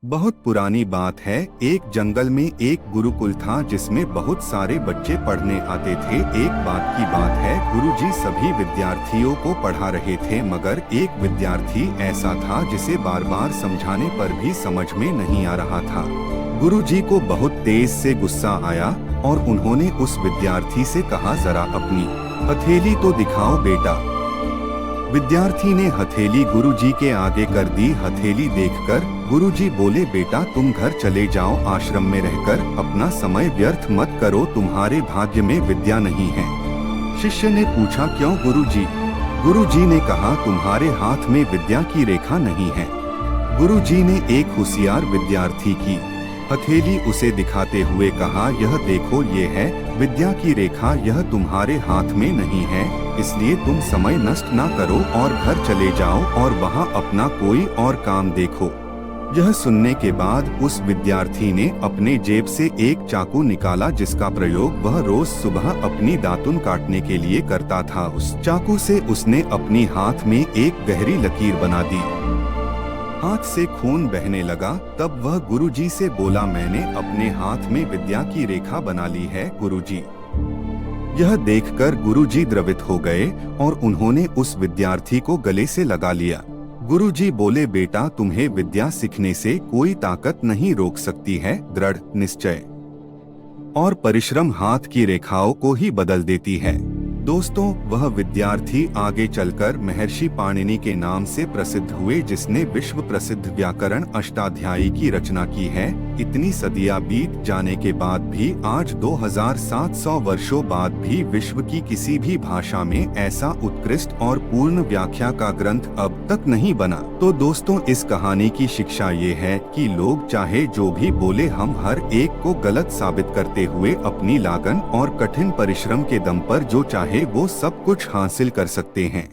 बहुत पुरानी बात है। एक जंगल में एक गुरुकुल था जिसमें बहुत सारे बच्चे पढ़ने आते थे। एक बात की बात है, गुरुजी सभी विद्यार्थियों को पढ़ा रहे थे, मगर एक विद्यार्थी ऐसा था जिसे बार बार समझाने पर भी समझ में नहीं आ रहा था। गुरुजी को बहुत तेज से गुस्सा आया और उन्होंने उस विद्यार्थी से कहा, जरा अपनी हथेली तो दिखाओ बेटा। विद्यार्थी ने हथेली गुरुजी के आगे कर दी। हथेली देखकर गुरुजी बोले, बेटा तुम घर चले जाओ, आश्रम में रहकर अपना समय व्यर्थ मत करो, तुम्हारे भाग्य में विद्या नहीं है। शिष्य ने पूछा, क्यों गुरुजी? गुरुजी ने कहा, तुम्हारे हाथ में विद्या की रेखा नहीं है। गुरुजी ने एक होशियार विद्यार्थी की हथेली उसे दिखाते हुए कहा, यह देखो, ये है विद्या की रेखा, यह तुम्हारे हाथ में नहीं है, इसलिए तुम समय नष्ट ना करो और घर चले जाओ और वहाँ अपना कोई और काम देखो। यह सुनने के बाद उस विद्यार्थी ने अपने जेब से एक चाकू निकाला जिसका प्रयोग वह रोज सुबह अपनी दातुन काटने के लिए करता था। उस चाकू से उसने अपनी हाथ में एक गहरी लकीर बना दी। हाथ से खून बहने लगा। तब वह गुरुजी से बोला, मैंने अपने हाथ में विद्या की रेखा बना ली है गुरुजी। यह देखकर गुरुजी द्रवित हो गए और उन्होंने उस विद्यार्थी को गले से लगा लिया। गुरुजी बोले, बेटा तुम्हें विद्या सीखने से कोई ताकत नहीं रोक सकती है। दृढ़ निश्चय और परिश्रम हाथ की रेखाओं को ही बदल देती है। दोस्तों, वह विद्यार्थी आगे चलकर महर्षि पाणिनि के नाम से प्रसिद्ध हुए, जिसने विश्व प्रसिद्ध व्याकरण अष्टाध्यायी की रचना की है। इतनी सदियां बीत जाने के बाद भी आज 2700 वर्षों बाद भी विश्व की किसी भी भाषा में ऐसा उत्कृष्ट और पूर्ण व्याख्या का ग्रंथ अब तक नहीं बना। तो दोस्तों, इस कहानी की शिक्षा ये है कि लोग चाहे जो भी बोले, हम हर एक को गलत साबित करते हुए अपनी लगन और कठिन परिश्रम के दम पर जो चाहे वो सब कुछ हासिल कर सकते हैं।